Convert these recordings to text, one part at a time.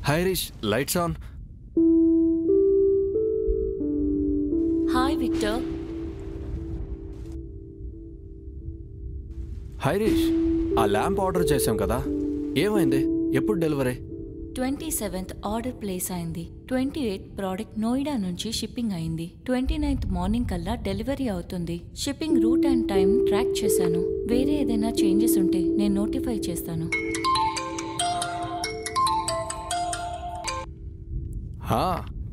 Hi Rish, lights on. Hi Victor. Hi Rish, a lamp order చేసాం కదా, ఏమైంది? ఎప్పుడు డెలివరీ? 27th ఆర్డర్ ప్లేస్ అయింది. 28th ప్రోడక్ట్ నోయిడా నుంచి షిప్పింగ్ అయింది. 29th మార్నింగ్ కల్లా డెలివరీ అవుతుంది. Shipping route and time track చేశాను. వేరే ఏదైనా చేంజెస్ ఉంటే నేను నోటిఫై చేస్తాను.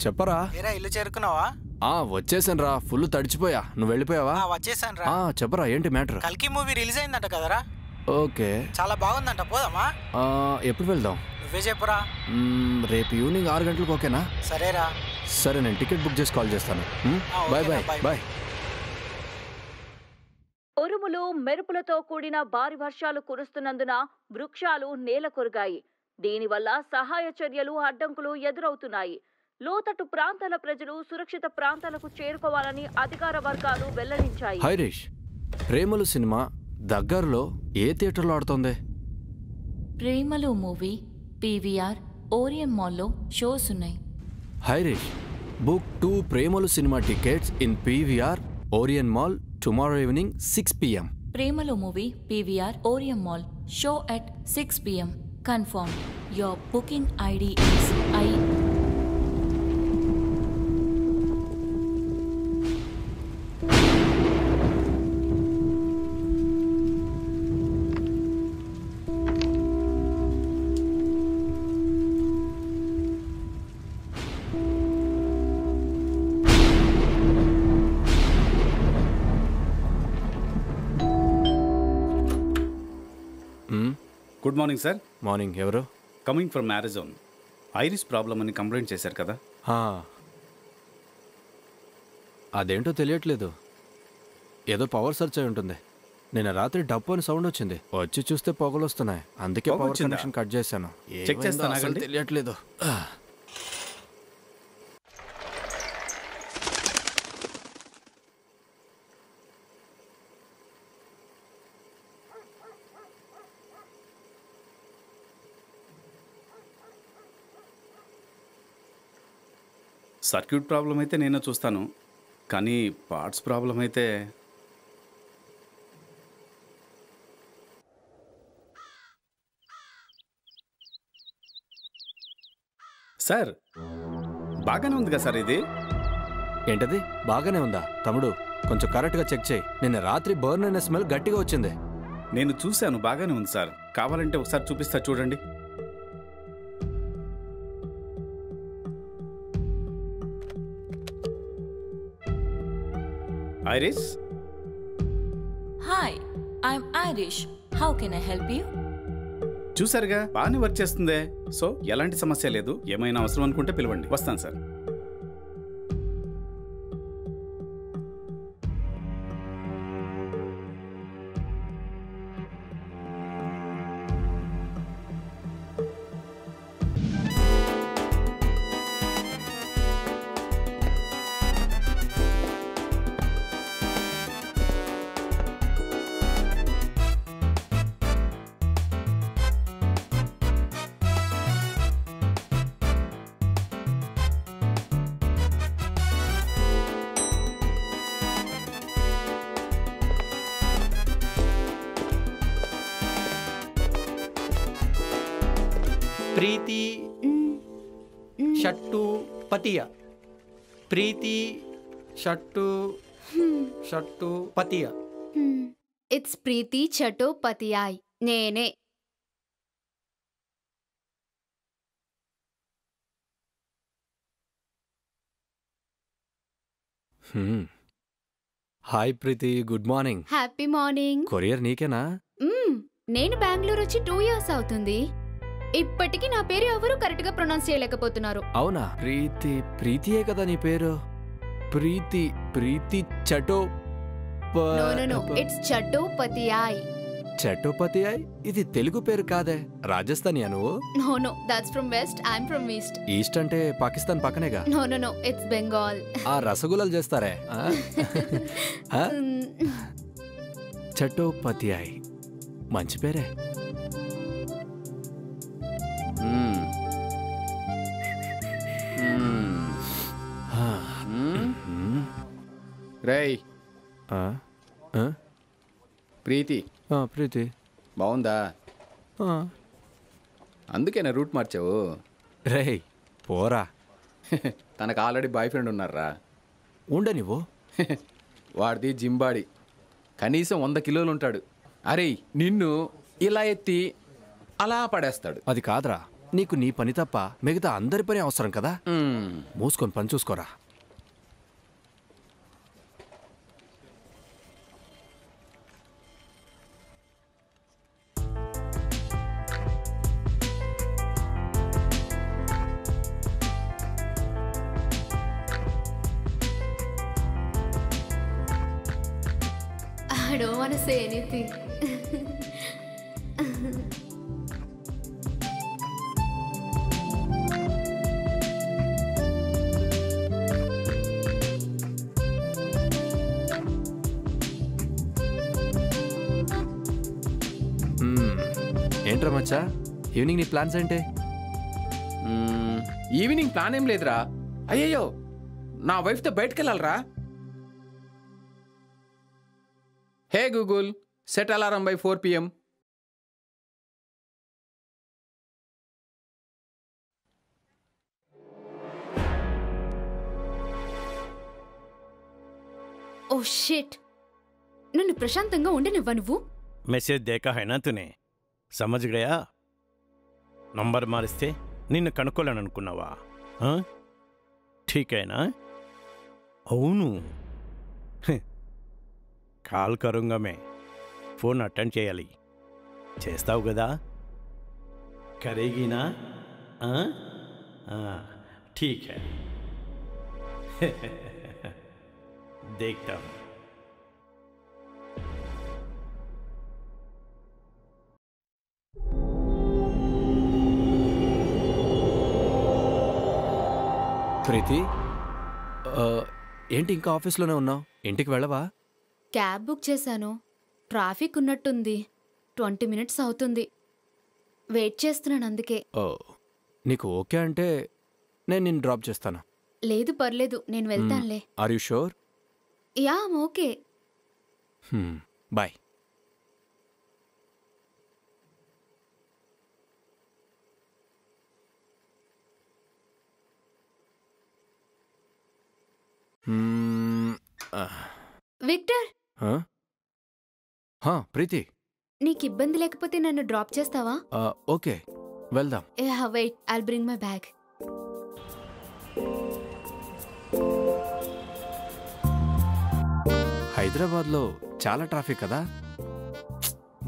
చెప్పరా. ఇల్లు చేరుకున్నావా? వచ్చేసాను రా, ఫుల్ తడిచిపోయా. నువ్వు వెళ్ళిపోయావా? వచ్చేసాను రా. చెప్పరా, ఏంటి మ్యాటర్? కల్కి మూవీ రిలీజ్ అయిందంట కదరా? ఓకే, చాలా బాగుందంట, పోదామా? ఎప్పుడు వెళ్దాం? నువ్వే చెప్పురా. రేపు ఈవినింగ్ 6 గంటలకు. ఓకేనా? సరేరా. సరే, నేను టికెట్ బుక్ చేసి కాల్ చేస్తాను. Bye bye bye. ఉరుములు మెరుపులతో కూడిన భారీ వర్షాలు కురుస్తున్నందున వృక్షాలు నేల కొరిగాయి. దీనివల్ల సహాయ చర్యలు అడ్డంకులు ఎదురవుతున్నాయి. లోతట్టు ప్రాంతాల ప్రజలు సురక్షిత ప్రాంతాలకు చేరుకోవాలని అధికార వర్గాలు వెల్లడించాయి. హైరీష్, ప్రేమలు సినిమా దగ్గరలో ఏ థియేటర్లో ఆడుతోంది? ప్రేమలు మూవీ పీవీఆర్ ఓరియం మాల్లో షోస్ ఉన్నాయి. హైరీష్, book 2 Premalu cinema tickets in PVR Orion mall tomorrow evening 6 PM. Premalu movie PVR Orion mall show at 6 PM. Confirmed. Your booking ID is I. Good morning sir. Morning. ఎవరు? Coming from మ్యారజోన్. Iris problem అని complaint చేశారు కదా? అదేంటో తెలియట్లేదు. ఏదో power search అయి ఉంటుంది. నిన్న రాత్రి డప్పు అని సౌండ్ వచ్చింది. వచ్చి చూస్తే పొగలు వస్తున్నాయి. అందుకే పవర్ కనెక్షన్ కట్ చేశాను. చెక్ చేస్తాను. తెలియట్లేదు. సర్క్యూట్ ప్రాబ్లం అయితే నేను చూస్తాను, కానీ పార్ట్స్ ప్రాబ్లం అయితే సార్ బాగానే ఉంది కదా సార్? ఇది ఏంటది? బాగానే ఉందా తమ్ముడు? కొంచెం కరెక్ట్గా చెక్ చేయి. నిన్న రాత్రి బర్న్ అనే స్మెల్ గట్టిగా వచ్చింది. నేను చూశాను, బాగానే ఉంది సార్. కావాలంటే ఒకసారి చూపిస్తా, చూడండి. Iris? Hi, I'm Irish. How can I help you? చూసారుగా, బాగానే వర్క్ చేస్తుందే. సో ఎలాంటి సమస్య లేదు. ఏమైనా అవసరం అనుకుంటే పిలవండి, వస్తాను sir. Preethi షట్టు పతియ. Preethi షట్టు పతియ. It's Preethi Chattopadhyay. నేనే. Hi Preethi, good morning. Happy morning. Courier నీకేనా? నేను బెంగళూరు వచ్చి 2 years అవుతుంది. ఇప్పటికీ నా పేరు ఎవరు కరెక్ట్ గా ప్రొనౌన్స్ చేయలేకపోతున్నారు. అవునా? ప్రీతియే కదా నీ పేరు? ప్రీతి చటో. No, it's Chattopadhyay. చటోపతియాయ్? ఇది తెలుగు పేరు కాదే. రాజస్థానియా నువ్వు? No, that's from west. I'm from east. East అంటే పాకిస్తాన్ పక్కనేగా. No, it's Bengal. ఆ రసగుల్లాలు చేస్తారే. చటోపతియాయ్ మంచి పేరే. రేయ్ ఆ? ఆ? ప్రీతి ప్రీతి బాగుందా? ఆ. అందుకేనా రూట్ మార్చావు? రేయ్ పోరా. తనకు ఆల్రెడీ బాయ్ ఫ్రెండ్ ఉన్నారా? ఉండే నువ్వు. వాడిది జింబాడి, కనీసం 100 కిలోలు ఉంటాడు. అరే నిన్ను ఇలా ఎత్తి అలా పడేస్తాడు. అది కాదురా, నీకు నీ పని తప్ప మిగతా అందరి పని అవసరం కదా. మ్మ్. మూసుకొని పని చూసుకోరా. I don't want to say anything. ఏంట్రా మచ్చా, ఈవినింగ్ నీ ప్లాన్స్ ఏంటి? ఈవినింగ్ ప్లాన్ ఏం లేదురా. అయ్యయ్యో, నా వైఫ్తో బయటకు వెళ్ళాలరా. Hey Google, set alarm by 4 PM. Oh shit, నన్ను ప్రశాంతంగా ఉండనివ్వ నువ్వు. मैसेज देखा है ना तूने? समझ गया? నంబర్ మారిస్తే నిన్ను కనుక్కోలేననుకున్నావా? ఠీకేనా? అవును, కాల్ కరుంగా మే ఫోన్ అటెండ్ చేయాలి. చేస్తావు కదా? కరేగినా? ఠీక్ హై. देखता हूँ. ప్రీతి, ఏంటి ఇంకా ఆఫీస్లోనే ఉన్నావు? ఇంటికి వెళ్ళవా? క్యాబ్ బుక్ చేశాను, ట్రాఫిక్ ఉన్నట్టుంది. 20 minutes అవుతుంది. వెయిట్ చేస్తున్నాను అందుకే. ఓ, నీకు ఓకే అంటే నేను నిన్ను డ్రాప్ చేస్తాను. లేదు పర్లేదు, నేను వెళ్తానులే. Are you sure? Ya okay. Bye. Victor, Preethi, నీకు ఇబ్బంది లేకపోతే నన్ను డ్రాప్ చేస్తావా? ఓకే, వెళ్దాం. Wait, I'll bring my bag. హైదరాబాద్లో చాలా ట్రాఫిక్ కదా,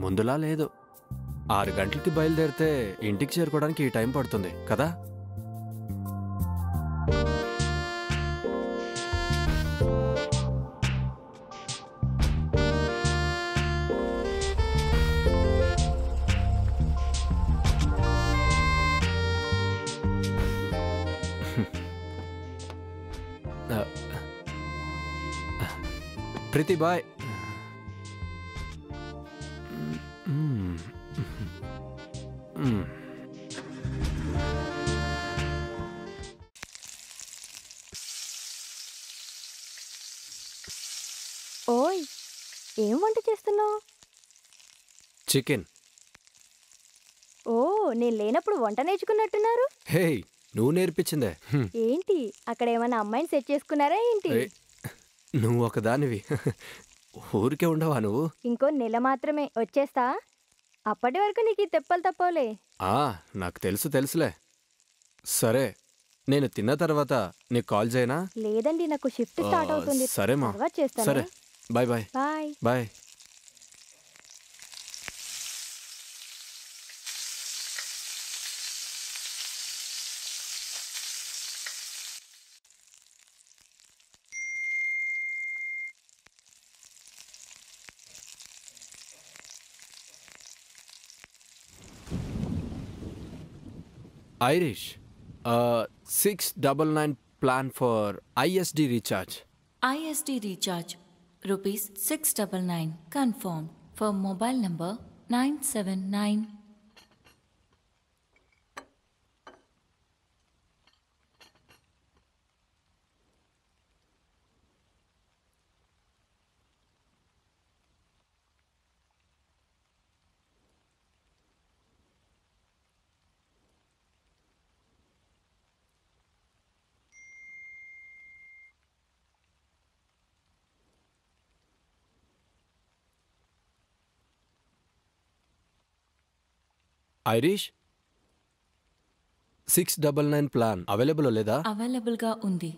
ముందులా లేదు. 6 గంటలకి బయలుదేరితే ఇంటికి చేరుకోవడానికి ఈ టైం పడుతుంది కదా. ప్రీతి బాయ్. ఓయ్, ఏం వంట చేస్తున్నావు? చికెన్. ఓ, నేను లేనప్పుడు వంట నేర్చుకున్నట్టున్నారు. హే, నువ్వు నేర్పించిందే. ఏంటి, అక్కడ ఏమైనా అమ్మాయిని సెట్ చేసుకున్నారా ఏంటి? నువ్వు ఒకదానివి, ఊరికే ఉండవా నువ్వు? ఇంకో నెల మాత్రమే, వచ్చేస్తా. అప్పటి వరకు నీకు ఈ తెప్పలు తప్పవులే. నాకు తెలుసులే. సరే, నేను తిన్న తర్వాత నీకు కాల్ చేయనా? లేదండి, నాకు షిఫ్ట్ స్టార్ట్ అవుతుంది. సరేమా, తర్వాత చేస్తాను. సరే, bye bye. Bye bye. Irish, 699 plan for ISD recharge. ISD recharge, rupees 699, confirmed, for mobile number 979. Irish 699 plan available లేదా? అవైలబుల్గా ఉంది.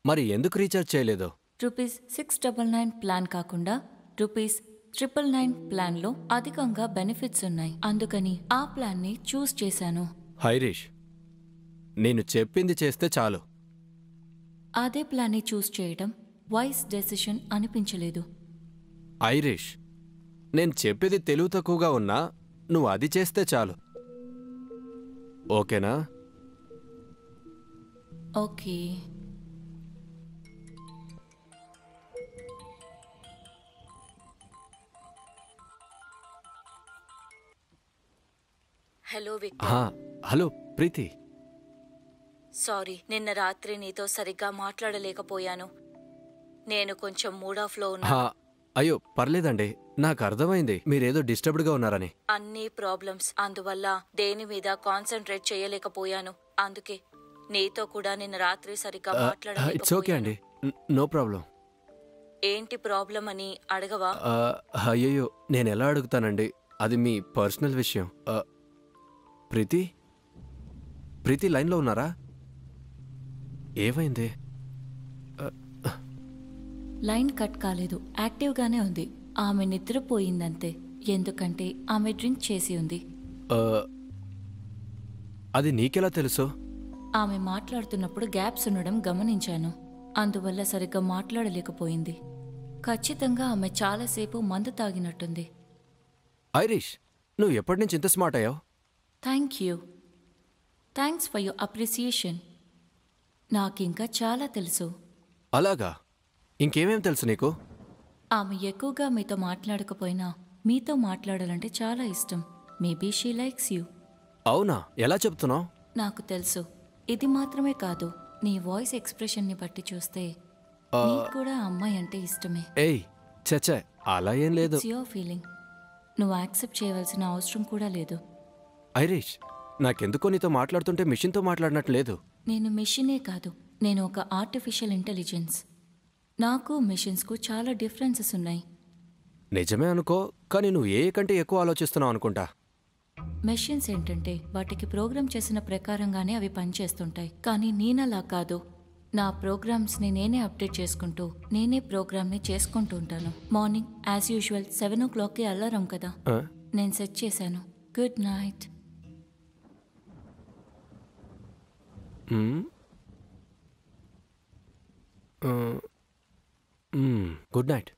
మరి ఎందుకు రీఛార్జ్ చేయలేదు? ₹699 ప్లాన్ కాకుండా ₹999 ప్లాన్లో అధికంగా బెనిఫిట్స్ ఉన్నాయి. అందుకని ఆ ప్లాన్ని చూస్ చేశాను. హైరీష్, నేను చెప్పింది చేస్తే చాలు. అదే ప్లాన్ని చూస్ చేయడం వైస్ డెసిషన్ అనిపించలేదు. ఐరిష్, నేను చెప్పేది తెలివి తక్కువగా ఉన్నా నువ్వు అది చేస్తే చాలు. ఓకేనా? Okay. Hello Victor. Hello Preethi. Sorry, నిన్న రాత్రి నీతో సరిగ్గా మాట్లాడలేకపోయాను. నేను కొంచెం మూడ్ ఆఫ్లో ఉన్నా. అయ్యో పర్లేదండి, నాకు అర్థమైంది మీరేదో డిస్టర్బ్డ్గా ఉన్నారని. అన్ని ప్రాబ్లమ్స్, అందువల్ల దేని మీద కాన్సన్ట్రేట్ చేయలేకపోయాను. అందుకే నీతో కూడా నిన్న రాత్రి సరిగ్గా ఇట్స్ ఓకే అండి, నో ప్రాబ్లం. ఏంటి ప్రాబ్లం అని అడగవా? అయ్యయ్యో, నేను ఎలా అడుగుతానండి, అది మీ పర్సనల్ విషయం. ప్రీతి, ప్రీతి లైన్లో ఉన్నారా? ఏమైంది? లైన్ కట్ కాలేదు, యాక్టివ్గానే ఉంది. ఆమె నిద్రపోయిందంతే, ఎందుకంటే ఆమె డ్రింక్ చేసి ఉంది. అది నీకెలా తెలుసు? ఆమె మాట్లాడుతున్నప్పుడు గ్యాప్స్ ఉండడం గమనించాను, అందువల్ల సరిగ్గా మాట్లాడలేకపోయింది. ఖచ్చితంగా ఆమె చాలాసేపు మందు తాగినట్టుంది. ఐరిష్, నువ్వు ఎప్పటి నుంచి ఇంత స్మార్ట్ అయ్యావు? Thank you. Thanks for your appreciation. నాకింకా చాలా తెలుసు. అలాగా? ఇంకేమేం తెలుసు నీకు? ఆమె ఎక్కువగా మీతో మాట్లాడకపోయినా మీతో మాట్లాడాలంటే చాలా ఇష్టం. Maybe she likes you. అవునా? ఎలా చెప్తున్నావు? నాకు తెలుసు. ఇది మాత్రమే కాదు, నీ వాయిస్ ఎక్స్ప్రెషన్ని బట్టి చూస్తే నీకు కూడా అమ్మాయి అంటే ఇష్టమే. ఏయ్ చచ్చా, అలా ఏం లేదు. It's your feeling. నువ్వు యాక్సెప్ట్ చేయవలసిన అవసరం కూడా లేదు. ఐరిష్, నాకెందుకో నీతో మాట్లాడుతుంటే మిషన్తో మాట్లాడినట్టు లేదు. నేను మిషనే కాదు, నేను ఒక ఆర్టిఫిషియల్ ఇంటెలిజెన్స్. నాకు మిషన్స్కు చాలా డిఫరెన్సెస్ ఉన్నాయి. నిజమే అనుకో, కానీ నువ్వు ఏ కంటే ఎక్కువ ఆలోచిస్తున్నావు అనుకుంటా. మెషిన్స్ ఏంటంటే వాటికి ప్రోగ్రామ్ చేసిన ప్రకారంగానే అవి పనిచేస్తుంటాయి. కానీ నేనలా కాదు. నా ప్రోగ్రామ్స్ని నేనే అప్డేట్ చేసుకుంటూ నేనే ప్రోగ్రామ్ని చేసుకుంటూ ఉంటాను. మార్నింగ్ యాజ్ యూజువల్ 7 o'clockకి అలారం కదా, నేను సెట్ చేశాను. Good night. Good night.